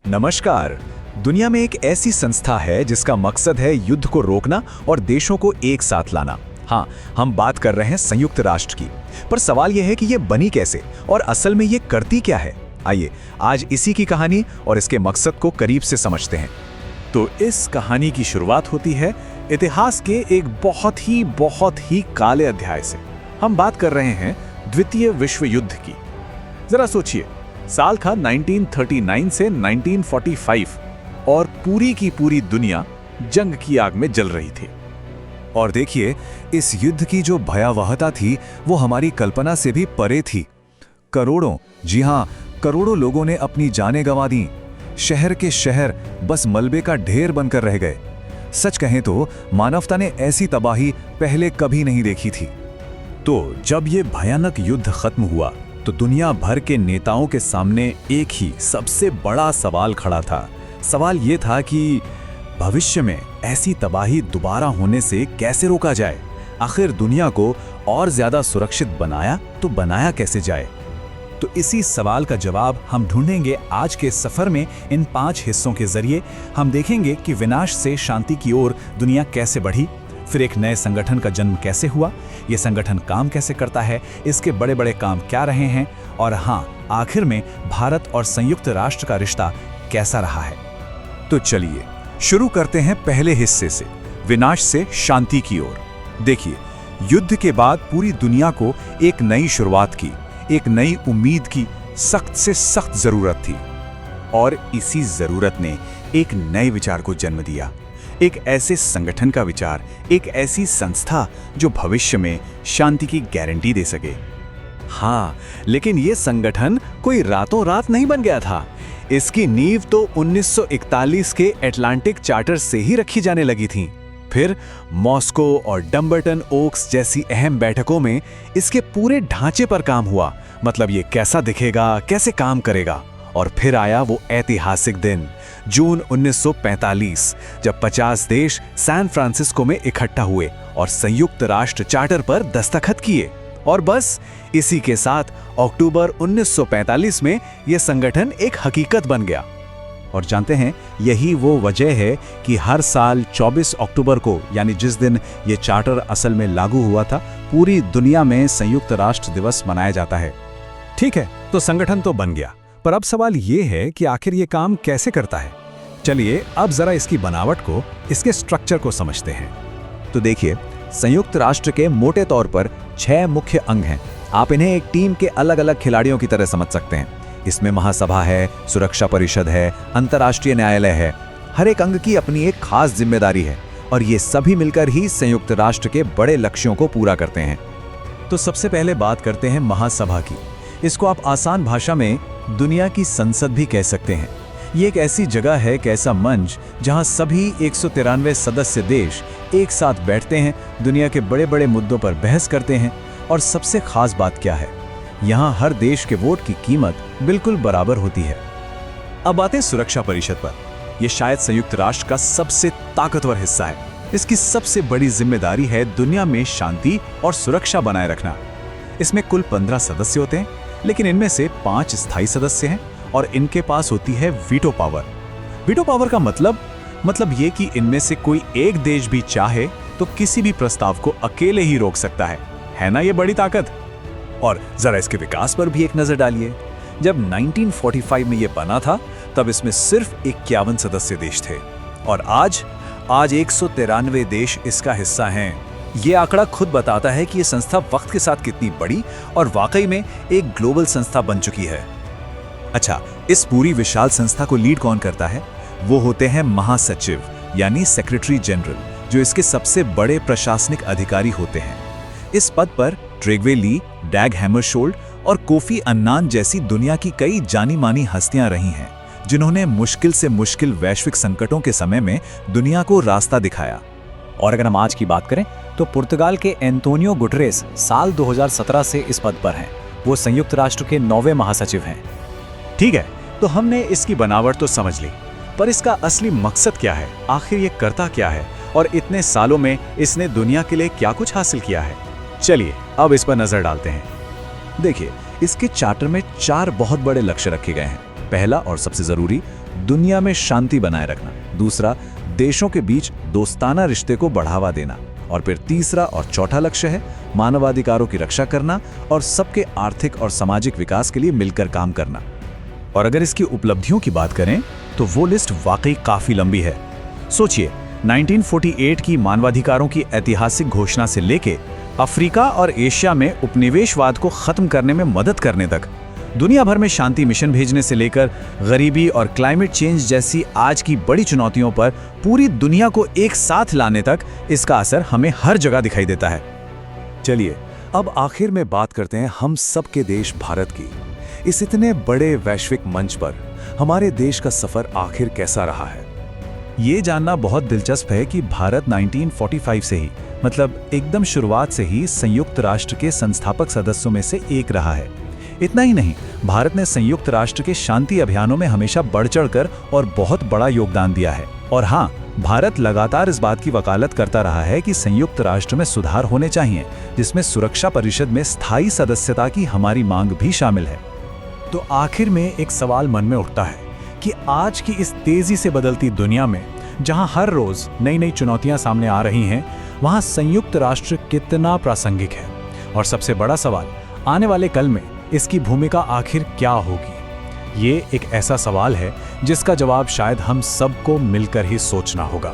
नमस्कार। दुनिया में एक ऐसी संस्था है जिसका मकसद है युद्ध को रोकना और देशों को एक साथ लाना। हाँ, हम बात कर रहे हैं संयुक्त राष्ट्र की। पर सवाल यह है कि ये बनी कैसे और असल में ये करती क्या है। आइए आज इसी की कहानी और इसके मकसद को करीब से समझते हैं। तो इस कहानी की शुरुआत होती है इतिहास के एक बहुत ही काले अध्याय से। हम बात कर रहे हैं द्वितीय विश्व युद्ध की। जरा सोचिए, साल था 1939 से 1945 और पूरी की पूरी दुनिया जंग की आग में जल रही थी। और देखिए, इस युद्ध की जो भयावहता थी वो हमारी कल्पना से भी परे थी। करोड़ों, जी हाँ, करोड़ों लोगों ने अपनी जानें गंवा दी। शहर के शहर बस मलबे का ढेर बनकर रह गए। सच कहें तो मानवता ने ऐसी तबाही पहले कभी नहीं देखी थी। तो जब ये भयानक युद्ध खत्म हुआ तो दुनिया भर के नेताओं के सामने एक ही सबसे बड़ा सवाल खड़ा था। सवाल ये था कि भविष्य में ऐसी तबाही दोबारा होने से कैसे रोका जाए। आखिर दुनिया को और ज्यादा सुरक्षित बनाया कैसे जाए। तो इसी सवाल का जवाब हम ढूंढेंगे आज के सफर में। इन 5 हिस्सों के जरिए हम देखेंगे कि विनाश से शांति की ओर दुनिया कैसे बढ़ी, फिर एक नए संगठन का जन्म कैसे हुआ, ये संगठन काम कैसे करता है, इसके बड़े बड़े काम क्या रहे हैं, और हाँ, आखिर में भारत और संयुक्त राष्ट्र का रिश्ता कैसा रहा है। तो चलिए शुरू करते हैं पहले हिस्से से, विनाश से शांति की ओर। देखिए, युद्ध के बाद पूरी दुनिया को एक नई शुरुआत की, एक नई उम्मीद की सख्त से सख्त जरूरत थी। और इसी जरूरत ने एक नए विचार को जन्म दिया, एक ऐसे संगठन का विचार, एक ऐसी संस्था जो भविष्य में शांति की गारंटी दे सके। हाँ, लेकिन ये संगठन कोई रातों रात नहीं बन गया था। इसकी नींव तो 1941 के अटलांटिक चार्टर से ही रखी जाने लगी थी। फिर मॉस्को और डम्बर्टन ओक्स जैसी अहम बैठकों में इसके पूरे ढांचे पर काम हुआ, मतलब ये कैसा दिखेगा, कैसे काम करेगा। और फिर आया वो ऐतिहासिक दिन, जून 1945, जब 50 देश सैन फ्रांसिस्को में इकट्ठा हुए और संयुक्त राष्ट्र चार्टर पर दस्तखत किए। और बस इसी के साथ अक्टूबर 1945 में यह संगठन एक हकीकत बन गया। और जानते हैं, यही वो वजह है कि हर साल 24 अक्टूबर को, यानी जिस दिन ये चार्टर असल में लागू हुआ था, पूरी दुनिया में संयुक्त राष्ट्र दिवस मनाया जाता है। ठीक है, तो संगठन तो बन गया, पर अब सवाल ये है कि आखिर ये काम कैसे करता है। चलिए अब जरा इसकी बनावट को, इसके स्ट्रक्चर को समझते हैं। तो देखिए, संयुक्त राष्ट्र के मोटे तौर पर 6 मुख्य अंग हैं। आप इन्हें एक टीम के अलग अलग खिलाड़ियों की तरह समझ सकते हैं। इसमें महासभा है, सुरक्षा परिषद है, अंतर्राष्ट्रीय न्यायालय है। हर एक अंग की अपनी एक खास जिम्मेदारी है और ये सभी मिलकर ही संयुक्त राष्ट्र के बड़े लक्ष्यों को पूरा करते हैं। तो सबसे पहले बात करते हैं महासभा की। इसको आप आसान भाषा में दुनिया की संसद भी कह सकते हैं। ये एक ऐसी जगह है, एक ऐसा मंच जहां सभी 193 सदस्य देश एक साथ बैठते हैं, दुनिया के बड़े बड़े मुद्दों पर बहस करते हैं। और सबसे खास बात क्या है, यहाँ हर देश के वोट की कीमत बिल्कुल बराबर होती है। अब आते हैं सुरक्षा परिषद पर। यह शायद संयुक्त राष्ट्र का सबसे ताकतवर हिस्सा है। इसकी सबसे बड़ी जिम्मेदारी है दुनिया में शांति और सुरक्षा बनाए रखना। इसमें कुल 15 सदस्य होते हैं, लेकिन इनमें से 5 स्थायी सदस्य हैं और इनके पास होती है वीटो पावर। वीटो पावर का मतलब ये कि इनमें से कोई एक देश भी चाहे तो किसी भी प्रस्ताव को अकेले ही रोक सकता है ना ये बड़ी ताकत। और जरा इसके विकास पर भी एक नजर डालिए। जब 1945 में ये बना था, तब इसमें सिर्फ 51 सदस्य देश थे और आज 193 देश इसका हिस्सा हैं। ये आंकड़ा खुद बताता है कि ये संस्था वक्त के साथ कितनी बड़ी और वाकई में एक ग्लोबल संस्था बन चुकी है। अच्छा, इस पूरी विशाल संस्था को लीड कौन करता है? वो होते हैं महासचिव, यानी सेक्रेटरी जनरल, जो इसके सबसे बड़े प्रशासनिक अधिकारी होते हैं। इस पद पर ट्रेगवे ली, डैग हैमरशोल्ड और कोफी अन्नान जैसी दुनिया की कई जानी मानी हस्तियां रही हैं, जिन्होंने मुश्किल से मुश्किल वैश्विक संकटों के समय में दुनिया को रास्ता दिखाया। और अगर हम आज की बात करें तो पुर्तगाल के एंटोनियो गुटरेस साल 2017 से इस पद पर हैं। वो संयुक्त राष्ट्र के 9वें महासचिव हैं। ठीक है, तो हमने इसकी बनावट तो समझ ली, पर इसका असली मकसद क्या है, आखिर ये करता क्या है और इतने सालों में इसने दुनिया के लिए क्या कुछ हासिल किया है। चलिए अब इस पर नजर डालते हैं। देखिए, इसके चार्टर में 4 बहुत बड़े लक्ष्य रखे गए हैं। पहला और सबसे जरूरी, दुनिया में शांति बनाए रखना। दूसरा, देशों के बीच दोस्ताना रिश्ते को बढ़ावा देना। और फिर तीसरा और चौथा लक्ष्य है मानवाधिकारों की रक्षा करना और सबके आर्थिक और सामाजिक विकास के लिए मिलकर काम करना। और अगर इसकी उपलब्धियों की बात करें तो वो लिस्ट वाकई काफी लंबी है। सोचिए, 1948 की मानवाधिकारों की ऐतिहासिक घोषणा से लेके अफ्रीका और एशिया में उपनिवेशवाद को खत्म करने में मदद करने तक, दुनिया भर में शांति मिशन भेजने से लेकर गरीबी और क्लाइमेट चेंज जैसी आज की बड़ी चुनौतियों पर पूरी दुनिया को एक साथ लाने तक इसका असर हमें हर जगह दिखाई देता है। चलिए अब आखिर में बात करते हैं हम सबके देश भारत की। इस इतने बड़े वैश्विक मंच पर हमारे देश का सफर आखिर कैसा रहा है? ये जानना बहुत दिलचस्प है कि भारत 1945 से ही, मतलब एकदम शुरुआत से ही संयुक्त राष्ट्र के संस्थापक सदस्यों में से एक रहा है। इतना ही नहीं, भारत ने संयुक्त राष्ट्र के शांति अभियानों में हमेशा बढ़ चढ़कर और बहुत बड़ा योगदान दिया है। और हाँ, भारत लगातार इस बात की वकालत करता रहा है कि संयुक्त राष्ट्र में सुधार होने चाहिए, जिसमें सुरक्षा परिषद में स्थायी सदस्यता की हमारी मांग भी शामिल है। तो आखिर में एक सवाल मन में उठता है कि आज की इस तेजी से बदलती दुनिया में, जहां हर रोज नई नई चुनौतियां सामने आ रही हैं, वहां संयुक्त राष्ट्र कितना प्रासंगिक है? और सबसे बड़ा सवाल, आने वाले कल में इसकी भूमिका आखिर क्या होगी? ये एक ऐसा सवाल है जिसका जवाब शायद हम सबको मिलकर ही सोचना होगा।